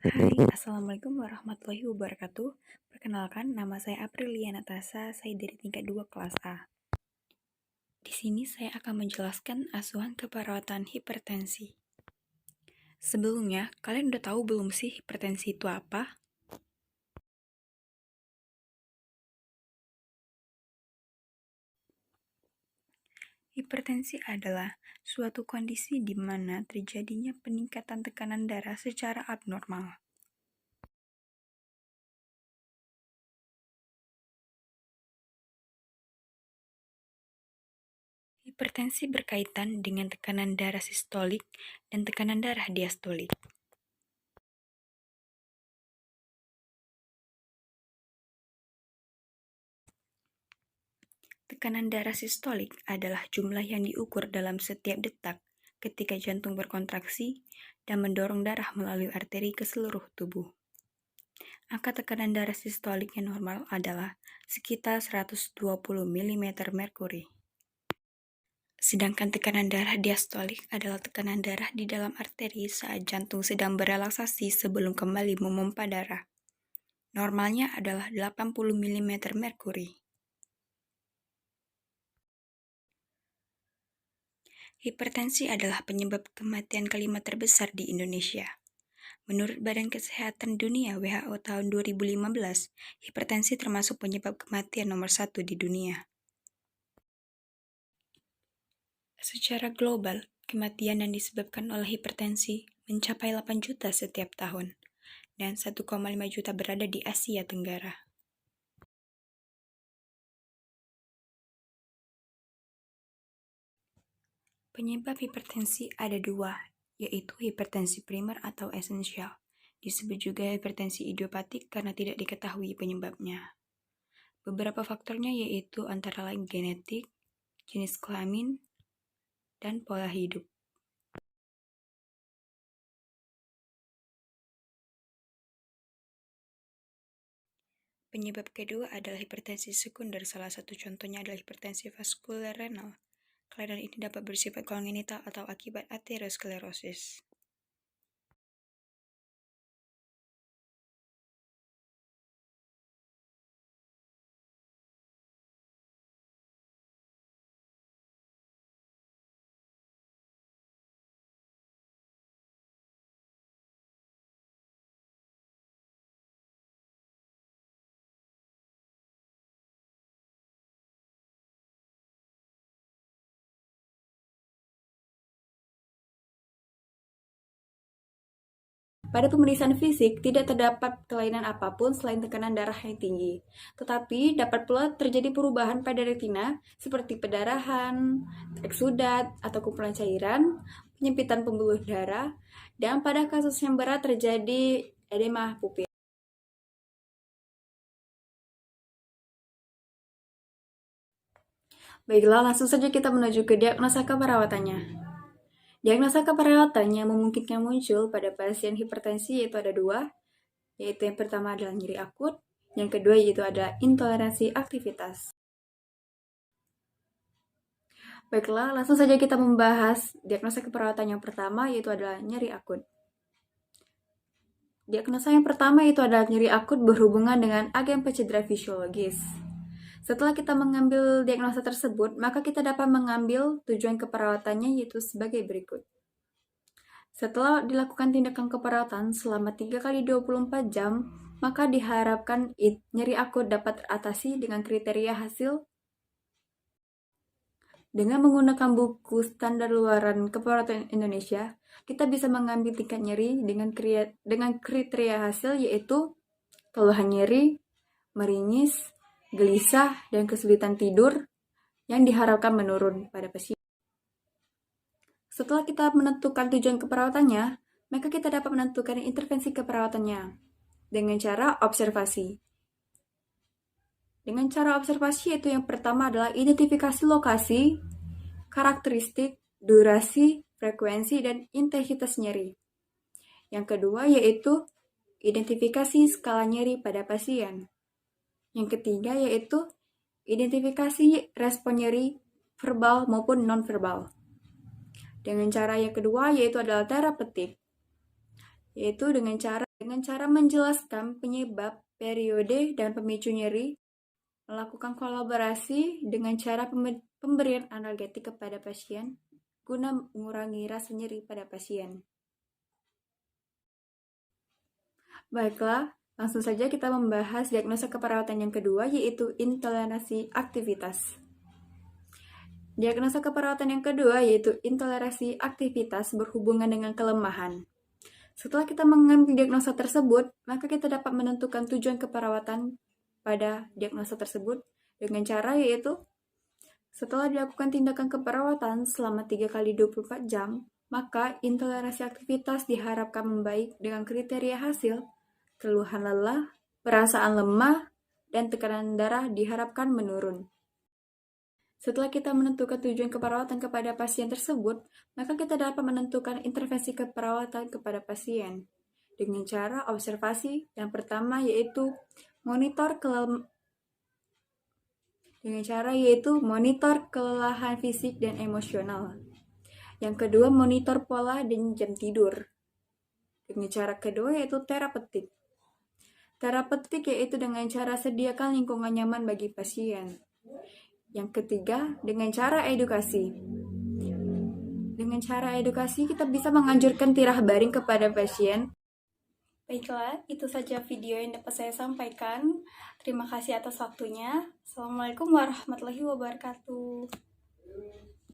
Hai, Assalamualaikum warahmatullahi wabarakatuh. Perkenalkan, nama saya Aprilia Natasa, saya dari tingkat 2 kelas A. Di sini saya akan menjelaskan asuhan keperawatan hipertensi. Sebelumnya, kalian udah tahu belum sih hipertensi itu apa? Hipertensi adalah suatu kondisi di mana terjadinya peningkatan tekanan darah secara abnormal. Hipertensi berkaitan dengan tekanan darah sistolik dan tekanan darah diastolik. Tekanan darah sistolik adalah jumlah yang diukur dalam setiap detak ketika jantung berkontraksi dan mendorong darah melalui arteri ke seluruh tubuh. Angka tekanan darah sistolik yang normal adalah sekitar 120 mm merkuri. Sedangkan tekanan darah diastolik adalah tekanan darah di dalam arteri saat jantung sedang berelaksasi sebelum kembali memompa darah. Normalnya adalah 80 mm merkuri. Hipertensi adalah penyebab kematian kelima terbesar di Indonesia. Menurut Badan Kesehatan Dunia (WHO) tahun 2015, hipertensi termasuk penyebab kematian nomor 1 di dunia. Secara global, kematian yang disebabkan oleh hipertensi mencapai 8 juta setiap tahun, dan 1,5 juta berada di Asia Tenggara. Penyebab hipertensi ada dua, yaitu hipertensi primer atau esensial. Disebut juga hipertensi idiopatik karena tidak diketahui penyebabnya. Beberapa faktornya yaitu antara lain genetik, jenis kelamin, dan pola hidup. Penyebab kedua adalah hipertensi sekunder, salah satu contohnya adalah hipertensi vaskular renal. Kelainan ini dapat bersifat kongenital atau akibat aterosklerosis. Pada pemeriksaan fisik, tidak terdapat kelainan apapun selain tekanan darah yang tinggi. Tetapi dapat pula terjadi perubahan pada retina, seperti pendarahan, eksudat, atau kumpulan cairan, penyempitan pembuluh darah, dan pada kasus yang berat terjadi edema pupil. Baiklah, langsung saja kita menuju ke diagnosa keperawatannya. Diagnosa keperawatan yang memungkinkan muncul pada pasien hipertensi yaitu ada dua, yaitu yang pertama adalah nyeri akut, yang kedua yaitu adalah intoleransi aktivitas. Baiklah, langsung saja kita membahas diagnosa keperawatan yang pertama yaitu adalah nyeri akut. Diagnosa yang pertama itu adalah nyeri akut berhubungan dengan agen pencedera fisiologis. Setelah kita mengambil diagnosa tersebut, maka kita dapat mengambil tujuan keperawatannya yaitu sebagai berikut. Setelah dilakukan tindakan keperawatan selama 3 kali 24 jam, maka diharapkan nyeri akut dapat teratasi dengan kriteria hasil dengan menggunakan buku standar luaran keperawatan Indonesia. Kita bisa mengambil tingkat nyeri dengan kriteria hasil yaitu keluhan nyeri, meringis, gelisah, dan kesulitan tidur yang diharapkan menurun pada pasien. Setelah kita menentukan tujuan keperawatannya, maka kita dapat menentukan intervensi keperawatannya dengan cara observasi. Dengan cara observasi yaitu yang pertama adalah identifikasi lokasi, karakteristik, durasi, frekuensi, dan intensitas nyeri. Yang kedua yaitu identifikasi skala nyeri pada pasien. Yang ketiga yaitu identifikasi respon nyeri verbal maupun non-verbal. Dengan cara yang kedua yaitu adalah terapeutik, yaitu dengan cara dengan cara menjelaskan penyebab, periode, dan pemicu nyeri, melakukan kolaborasi dengan cara pemberian analgetik kepada pasien guna mengurangi rasa nyeri pada pasien. Baiklah, langsung saja kita membahas diagnosa keperawatan yang kedua, yaitu intoleransi aktivitas. Diagnosa keperawatan yang kedua yaitu intoleransi aktivitas berhubungan dengan kelemahan. Setelah kita mengambil diagnosa tersebut, maka kita dapat menentukan tujuan keperawatan pada diagnosa tersebut dengan cara yaitu setelah dilakukan tindakan keperawatan selama 3 kali 24 jam, maka intoleransi aktivitas diharapkan membaik dengan kriteria hasil keluhan lelah, perasaan lemah, dan tekanan darah diharapkan menurun. Setelah kita menentukan tujuan keperawatan kepada pasien tersebut, maka kita dapat menentukan intervensi keperawatan kepada pasien dengan cara observasi. Yang pertama yaitu monitor kelelahan fisik dan emosional. Yang kedua, monitor pola dan jam tidur. Dengan cara kedua yaitu terapeutik. Terapeutik yaitu dengan cara sediakan lingkungan nyaman bagi pasien. Yang ketiga, dengan cara edukasi. Dengan cara edukasi, kita bisa menganjurkan tirah baring kepada pasien. Baiklah, itu saja video yang dapat saya sampaikan. Terima kasih atas waktunya. Assalamualaikum warahmatullahi wabarakatuh.